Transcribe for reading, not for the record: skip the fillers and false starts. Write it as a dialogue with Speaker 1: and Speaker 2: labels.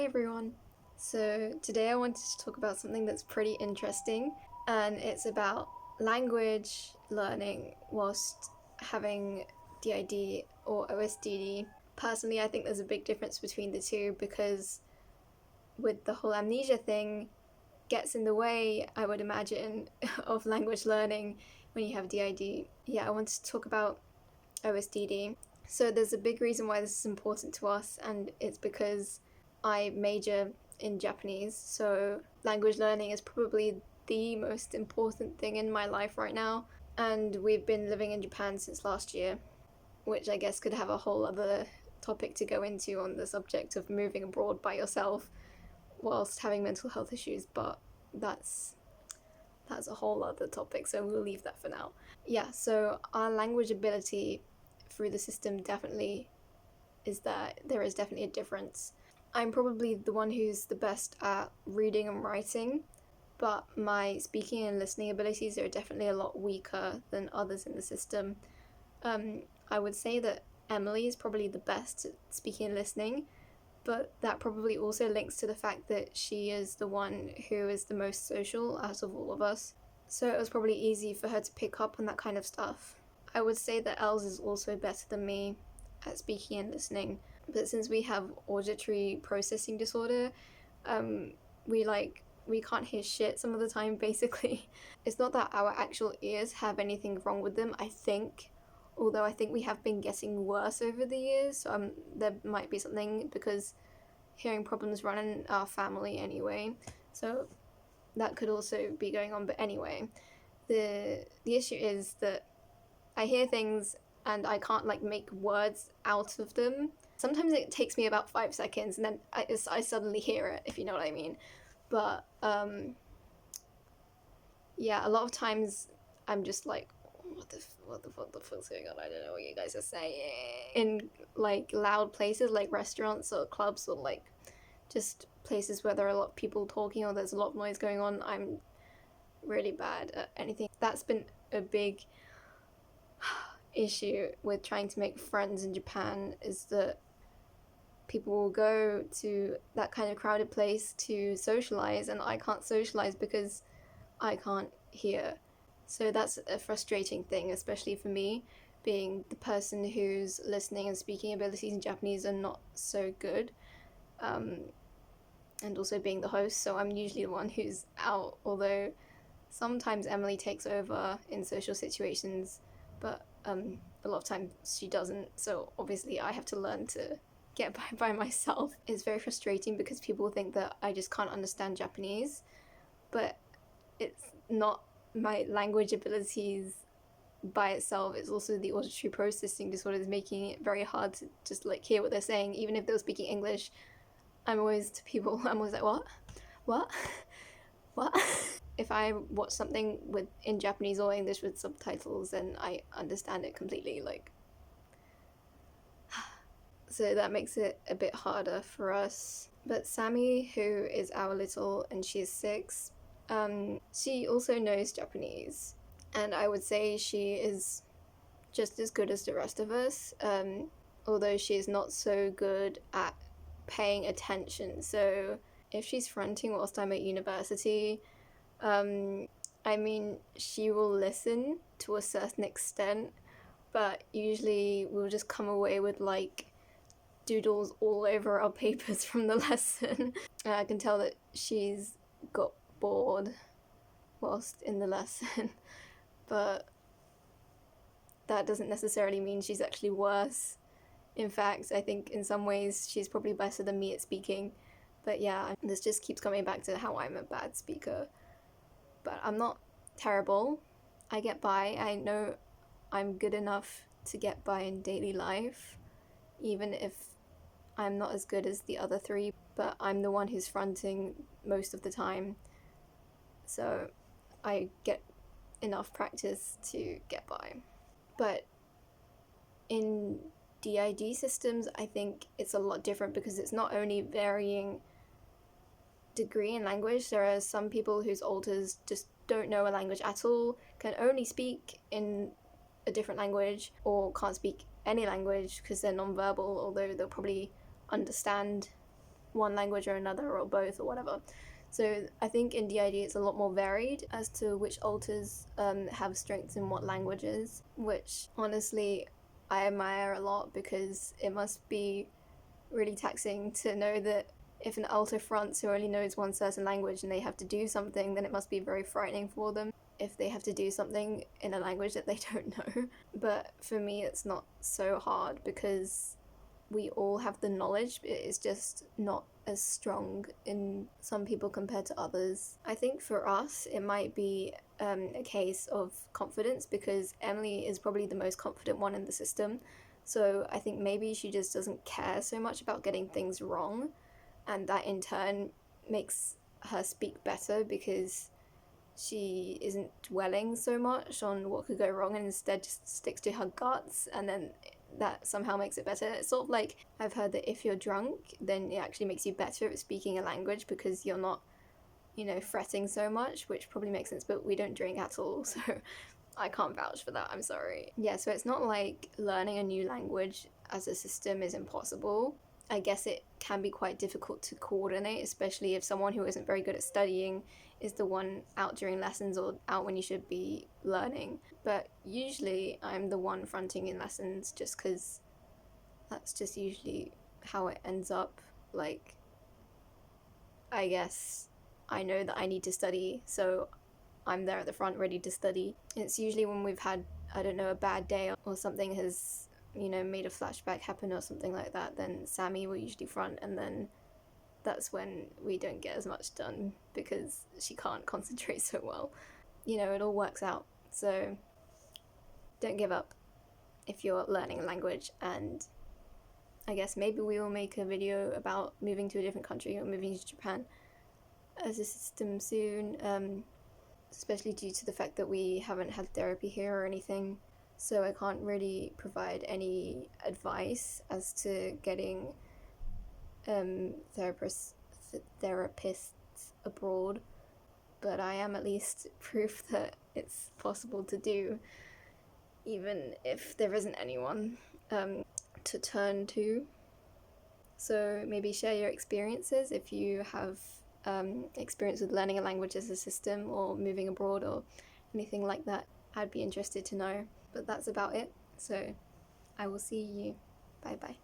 Speaker 1: Hi everyone. So today I wanted to talk about something that's pretty interesting, and it's about language learning whilst having DID or OSDD. Personally, I think there's a big difference between the two because with the whole amnesia thing gets in the way, I would imagine, of language learning when you have DID. Yeah, I wanted to talk about OSDD. So there's a big reason why this is important to us, and it's because I major in Japanese, so language learning is probably the most important thing in my life right now. And we've been living in Japan since last year, which I guess could have a whole other topic to go into on the subject of moving abroad by yourself whilst having mental health issues, but that's a whole other topic, so we'll leave that for now. Yeah, so our language ability through the system definitely is that there is definitely a difference. I'm probably the one who's the best at reading and writing, but my speaking and listening abilities are definitely a lot weaker than others in the system. I would say that Emily is probably the best at speaking and listening, but that probably also links to the fact that she is the one who is the most social out of all of us. So it was probably easy for her to pick up on that kind of stuff. I would say that Els is also better than me at speaking and listening, but since we have auditory processing disorder, we can't hear shit some of the time, basically. It's not that our actual ears have anything wrong with them, I think, although I think we have been getting worse over the years, so there might be something, because hearing problems run in our family anyway, so that could also be going on. But anyway, the issue is that I hear things and I can't make words out of them. Sometimes it takes me about 5 seconds and then I suddenly hear it, if you know what I mean. But yeah, a lot of times I'm just like, what the fuck's going on? I don't know what you guys are saying. In loud places like restaurants or clubs or just places where there are a lot of people talking or there's a lot of noise going on, I'm really bad at anything. That's been a big issue with trying to make friends in Japan, is that people will go to that kind of crowded place to socialize, and I can't socialize because I can't hear. So that's a frustrating thing, especially for me, being the person whose listening and speaking abilities in Japanese are not so good, and also being the host, so I'm usually the one who's out, although sometimes Emily takes over in social situations, but a lot of times she doesn't, so obviously I have to learn to get by myself. It's very frustrating because people think that I just can't understand Japanese, but it's not my language abilities by itself, it's also the auditory processing disorder is making it very hard to just hear what they're saying. Even if they were speaking English, I'm always like, what what if I watch something in Japanese or English with subtitles, then I understand it completely, so that makes it a bit harder for us. But Sammy, who is our little, and she is 6, she also knows Japanese, and I would say she is just as good as the rest of us, although she is not so good at paying attention. So if she's fronting whilst I'm at university, I mean, she will listen to a certain extent, but usually we'll just come away with doodles all over our papers from the lesson. I can tell that she's got bored whilst in the lesson, but that doesn't necessarily mean she's actually worse. In fact, I think in some ways she's probably better than me at speaking. But yeah, this just keeps coming back to how I'm a bad speaker. But I'm not terrible. I get by. I know I'm good enough to get by in daily life, even if I'm not as good as the other 3, but I'm the one who's fronting most of the time. So I get enough practice to get by. But in DID systems, I think it's a lot different because it's not only varying degree in language. There are some people whose alters just don't know a language at all, can only speak in a different language, or can't speak any language because they're non-verbal, although they'll probably understand one language or another or both or whatever. So I think in DID it's a lot more varied as to which alters have strengths in what languages, which honestly I admire a lot, because it must be really taxing to know that if an alter fronts who only knows one certain language and they have to do something, then it must be very frightening for them if they have to do something in a language that they don't know. But for me, it's not so hard because we all have the knowledge. It's just not as strong in some people compared to others. I think for us, it might be a case of confidence, because Emily is probably the most confident one in the system. So I think maybe she just doesn't care so much about getting things wrong, and that in turn makes her speak better because she isn't dwelling so much on what could go wrong and instead just sticks to her guts, and then that somehow makes it better. It's sort of like, I've heard that if you're drunk, then it actually makes you better at speaking a language because you're not, fretting so much, which probably makes sense, but we don't drink at all, so I can't vouch for that, I'm sorry. Yeah, so it's not like learning a new language as a system is impossible. I guess it can be quite difficult to coordinate, especially if someone who isn't very good at studying is the one out during lessons or out when you should be learning. But usually I'm the one fronting in lessons just because that's just usually how it ends up. Like, I guess I know that I need to study, so I'm there at the front ready to study. It's usually when we've had, I don't know, a bad day or something has, made a flashback happen or something like that, then Sammy will usually front, and then that's when we don't get as much done because she can't concentrate so well. It all works out. So don't give up if you're learning a language, and I guess maybe we will make a video about moving to a different country or moving to Japan as a system soon, especially due to the fact that we haven't had therapy here or anything. So I can't really provide any advice as to getting therapists abroad, but I am at least proof that it's possible to do, even if there isn't anyone to turn to. So maybe share your experiences if you have experience with learning a language as a system or moving abroad or anything like that. I'd be interested to know. But that's about it. So I will see you. Bye bye.